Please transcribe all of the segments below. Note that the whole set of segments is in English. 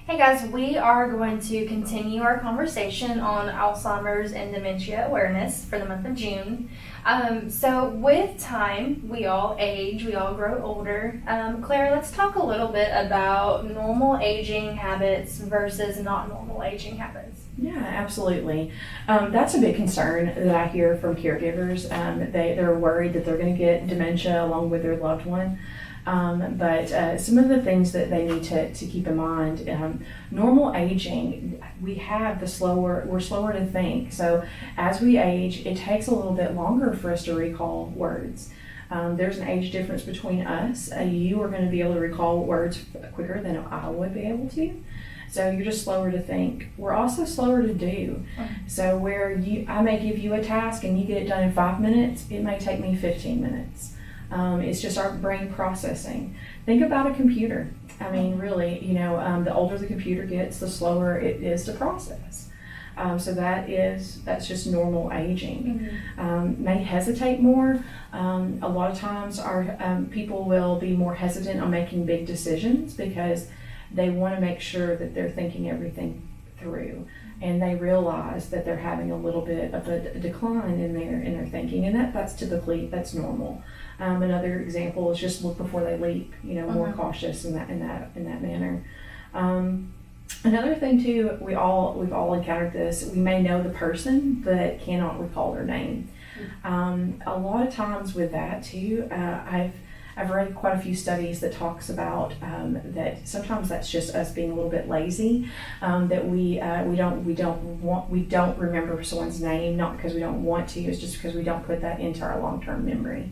Hey guys, we are going to continue our conversation on Alzheimer's and dementia awareness for the month of June. So with time, we all age, we all grow older. Claire, let's talk a little bit about normal aging habits versus not normal aging habits. Yeah, absolutely. That's a big concern that I hear from caregivers. They're worried that they're going to get dementia along with their loved one. But some of the things that they need to keep in mind, normal aging, we're slower to think. So as we age, it takes a little bit longer for us to recall words. There's an age difference between us. You are going to be able to recall words quicker than I would be able to. So you're just slower to think. We're also slower to do. So where I may give you a task and you get it done in 5 minutes, it may take me 15 minutes. It's just our brain processing. Think about a computer. I mean, really, the older the computer gets, the slower it is to process. So that's just normal aging. May hesitate more. A lot of times our people will be more hesitant on making big decisions because they want to make sure that they're thinking everything through, and they realize that they're having a little bit of a decline in their thinking, and that's normal. Another example is just look before they leap. More cautious in that manner. Another thing too, we've all encountered this. We may know the person but cannot recall their name. A lot of times with that too, I've read quite a few studies that talks about that sometimes that's just us being a little bit lazy, that we don't remember someone's name, not because we don't want to, it's just because we don't put that into our long-term memory.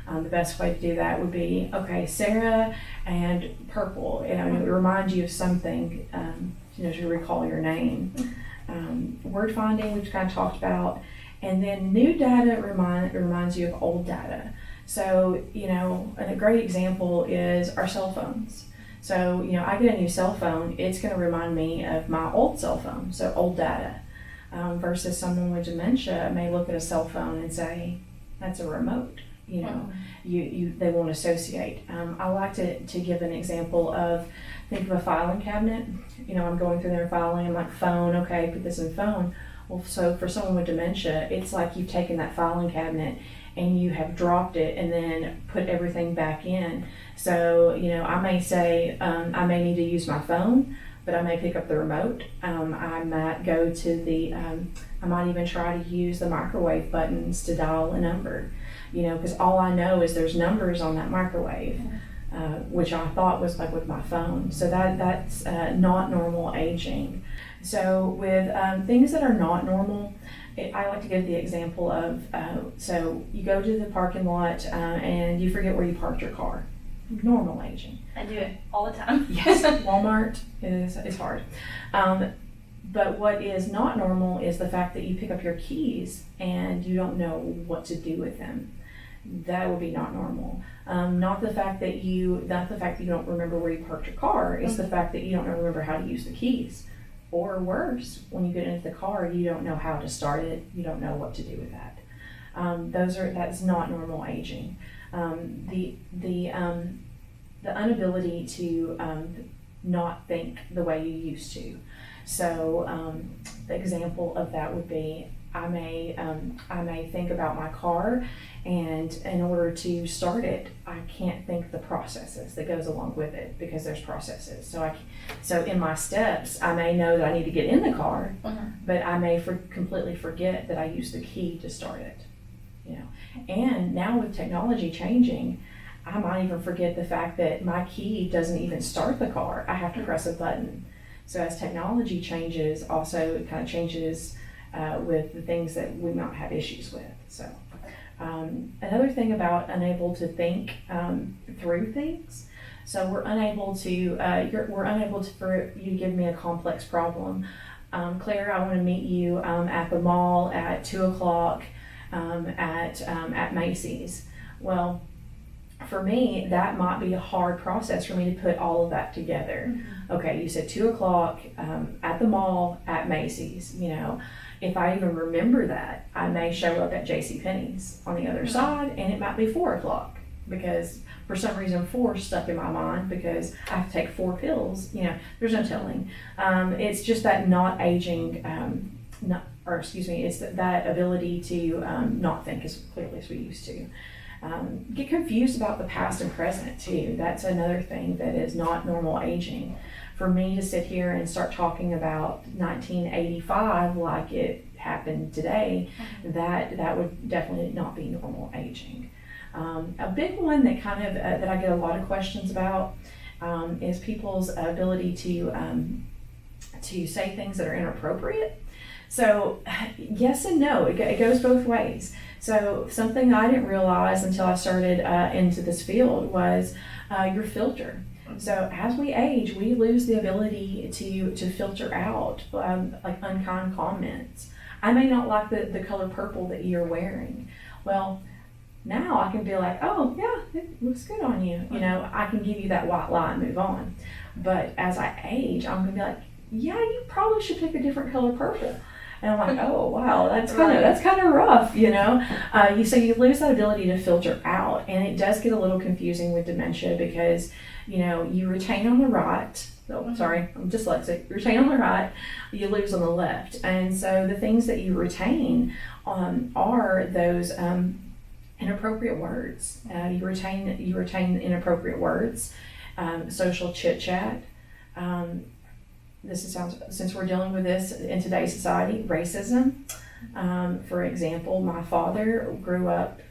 The best way to do that would be, okay, Sarah and purple, it would remind you of something, to recall your name. Word finding, we've kind of talked about, and then new data reminds you of old data. So, and a great example is our cell phones. So, I get a new cell phone, it's going to remind me of my old cell phone, so old data. Versus someone with dementia may look at a cell phone and say, that's a remote. They won't associate. I like to give an example of, think of a filing cabinet. I'm going through there filing, I'm like, phone, okay, put this in phone. Well, so for someone with dementia, it's like you've taken that filing cabinet and you have dropped it and then put everything back in. So, I may say, I may need to use my phone, but I may pick up the remote. I might go to I might even try to use the microwave buttons to dial a number, because all I know is there's numbers on that microwave, which I thought was like with my phone. So that's not normal aging. So with things that are not normal, I like to give the example of, so you go to the parking lot and you forget where you parked your car. Normal aging. I do it all the time. Yes, Walmart is hard. But what is not normal is the fact that you pick up your keys and you don't know what to do with them. That would be not normal. Not the fact that you don't remember where you parked your car. It's the fact that you don't remember how to use the keys. Or worse, when you get into the car, you don't know how to start it. You don't know what to do with that. That's not normal aging. The inability to not think the way you used to. So the example of that would be, I may think about my car, and in order to start it, I can't think the processes that goes along with it because there's processes. So in my steps, I may know that I need to get in the car, but I may completely forget that I used the key to start it. And now with technology changing, I might even forget the fact that my key doesn't even start the car. I have to press a button. So as technology changes, also it kind of changes with the things that we might have issues with. So another thing about unable to think through things. So we're unable for you to give me a complex problem. Claire, I want to meet you at the mall at 2:00 at Macy's. Well, for me, that might be a hard process for me to put all of that together. Okay, you said 2:00 at the mall at Macy's. If I even remember that, I may show up at JCPenney's on the other side, and it might be 4:00. because for some reason 4 stuck in my mind because I have to take 4 pills. There's no telling. It's just that not aging, it's that ability to not think as clearly as we used to. Get confused about the past and present too. That's another thing that is not normal aging. For me to sit here and start talking about 1985 like it happened today, that would definitely not be normal aging. A big one that that I get a lot of questions about is people's ability to say things that are inappropriate. So yes and no, it goes both ways. So something I didn't realize until I started into this field was your filter. So as we age, we lose the ability to filter out like unkind comments. I may not like the color purple that you're wearing. Well, now I can be like, oh yeah, it looks good on you. I can give you that white lie and move on. But as I age, I'm gonna be like, yeah, you probably should pick a different color purple. And I'm like, oh wow, that's kind of rough, So you lose that ability to filter out, and it does get a little confusing with dementia because, you retain on the right. Oh, sorry, I'm dyslexic. Retain on the right, you lose on the left, and so the things that you retain are those inappropriate words. You retain inappropriate words, social chit chat. Since we're dealing with this in today's society, racism. For example, my father grew up,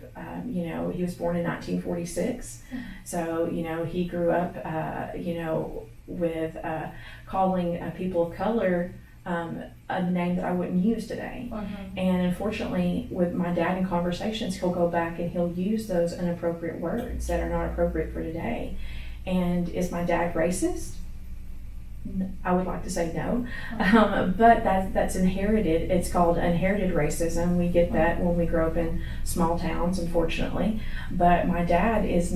he was born in 1946. So, he grew up, with calling people of color a name that I wouldn't use today. And unfortunately, with my dad in conversations, he'll go back and he'll use those inappropriate words that are not appropriate for today. And is my dad racist? I would like to say no, but that's inherited. It's called inherited racism. We get that when we grow up in small towns, unfortunately. But my dad is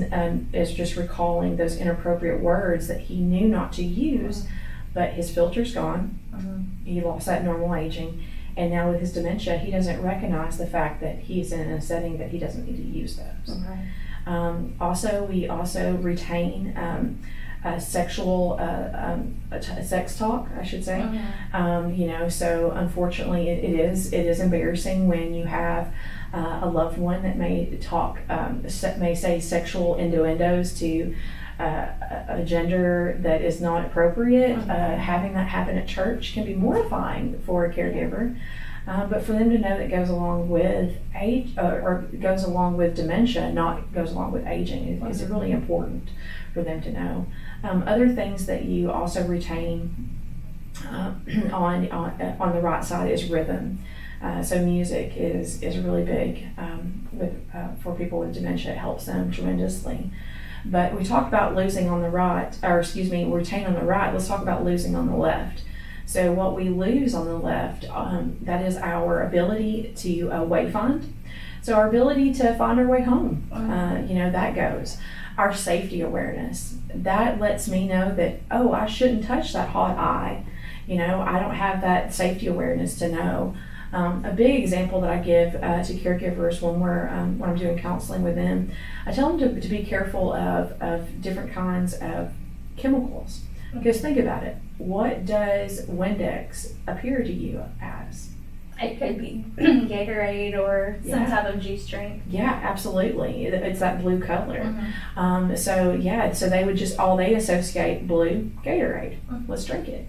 just recalling those inappropriate words that he knew not to use, but his filter's gone. He lost that normal aging, and now with his dementia, he doesn't recognize the fact that he's in a setting that he doesn't need to use those. We also retain sexual sex talk, I should say. So unfortunately it is embarrassing when you have a loved one that may say sexual innuendos to a gender that is not appropriate. Having that happen at church can be mortifying for a caregiver. But for them to know that goes along with age, or goes along with dementia, not goes along with aging, is really important for them to know. Other things that you also retain on the right side is rhythm. So music is really big for people with dementia. It helps them tremendously. But we talked about losing on the right, retain on the right. Let's talk about losing on the left. So what we lose on the left, that is our ability to wayfind. So our ability to find our way home, that goes. Our safety awareness, that lets me know that, I shouldn't touch that hot eye. I don't have that safety awareness to know. A big example that I give to caregivers when I'm doing counseling with them, I tell them to be careful of different kinds of chemicals. Because think about it, what does Windex appear to you as? It could be Gatorade or some type of juice drink. Yeah, absolutely. It's that blue color. So they would just, they associate blue, Gatorade. Let's drink it.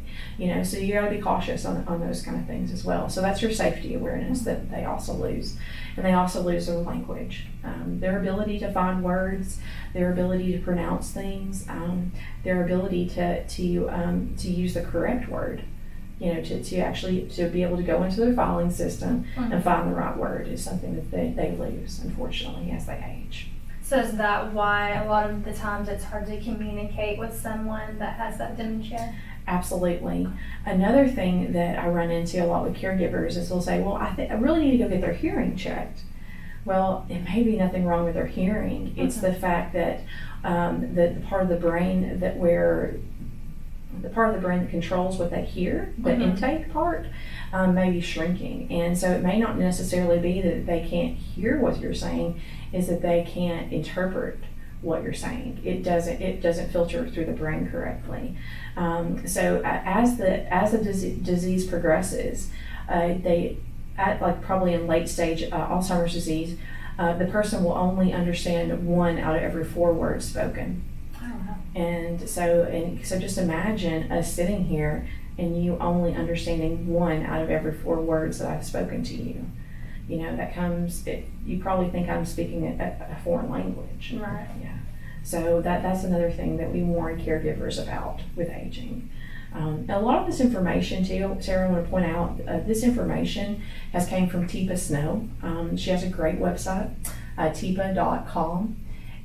So you gotta be cautious on those kind of things as well. So that's your safety awareness that they also lose. And they also lose their language. Their ability to find words, their ability to pronounce things, their ability to use the correct word. To be able to go into their filing system and find the right word is something that they lose, unfortunately, as they age. So is that why a lot of the times it's hard to communicate with someone that has that dementia? Absolutely. Another thing that I run into a lot with caregivers is they'll say, well, I really need to go get their hearing checked. Well, it may be nothing wrong with their hearing. It's the fact that the part of the brain that controls what they hear, the intake part, may be shrinking. And so it may not necessarily be that they can't hear what you're saying, is that they can't interpret what you're saying. It doesn't filter through the brain correctly. So as the disease progresses, probably in late stage Alzheimer's disease, the person will only understand 1 out of every 4 words spoken. Oh, wow. And so just imagine us sitting here and you only understanding 1 out of every 4 words that I've spoken to you. You know, you probably think I'm speaking a foreign language. Right. Yeah. So that's another thing that we warn caregivers about with aging. A lot of this information too, Sarah, I want to point out, this information has came from Teepa Snow. She has a great website, teepa.com.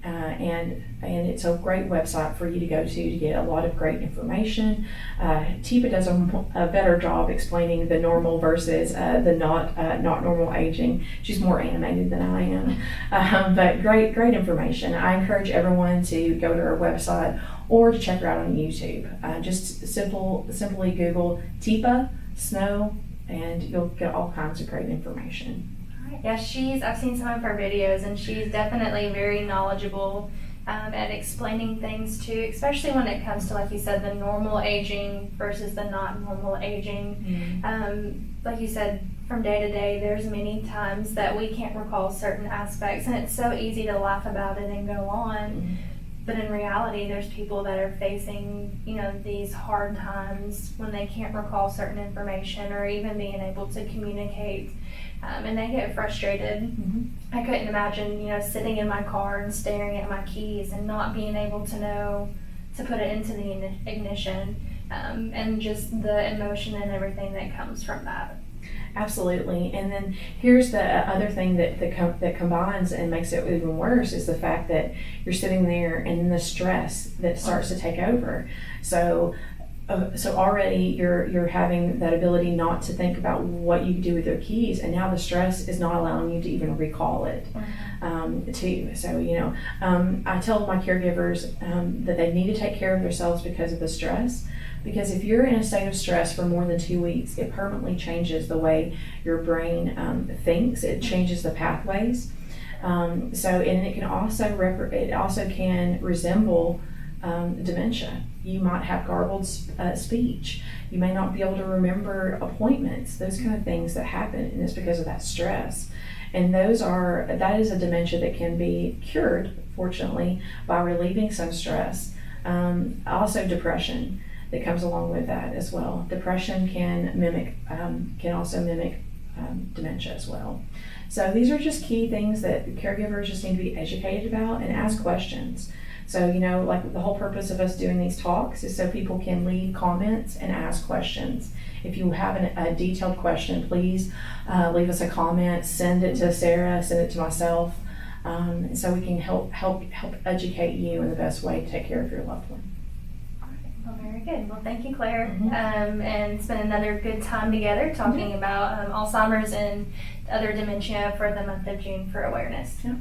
And it's a great website for you to go to get a lot of great information. Teepa does a better job explaining the normal versus the not normal aging. She's more animated than I am, but great information. I encourage everyone to go to her website or to check her out on YouTube. Just simply Google Teepa Snow, and you'll get all kinds of great information. Yeah, I've seen some of her videos, and she's definitely very knowledgeable at explaining things too, especially when it comes to, like you said, the normal aging versus the not normal aging. Like you said, from day to day, there's many times that we can't recall certain aspects, and it's so easy to laugh about it and go on. But in reality, there's people that are facing, these hard times when they can't recall certain information or even being able to communicate. And they get frustrated. I couldn't imagine, sitting in my car and staring at my keys and not being able to know to put it into the ignition, and just the emotion and everything that comes from that. Absolutely. And then here's the other thing that combines and makes it even worse is the fact that you're sitting there and then the stress that starts to take over. So already you're having that ability not to think about what you do with your keys, and now the stress is not allowing you to even recall it. Too. So I tell my caregivers that they need to take care of themselves because of the stress. Because if you're in a state of stress for more than 2 weeks, it permanently changes the way your brain thinks. It changes the pathways. And it can also can resemble dementia. You might have garbled speech. You may not be able to remember appointments. Those kind of things that happen, and it's because of that stress. And that is a dementia that can be cured, fortunately, by relieving some stress. Also depression that comes along with that as well. Depression can also mimic dementia as well. So these are just key things that caregivers just need to be educated about and ask questions. So, like the whole purpose of us doing these talks is so people can leave comments and ask questions. If you have a detailed question, please leave us a comment, send it to Sarah, send it to myself, so we can help educate you in the best way to take care of your loved one. Well, very good. Well, thank you, Claire. And it's been another good time together talking about Alzheimer's and other dementia for the month of June for awareness. Yeah.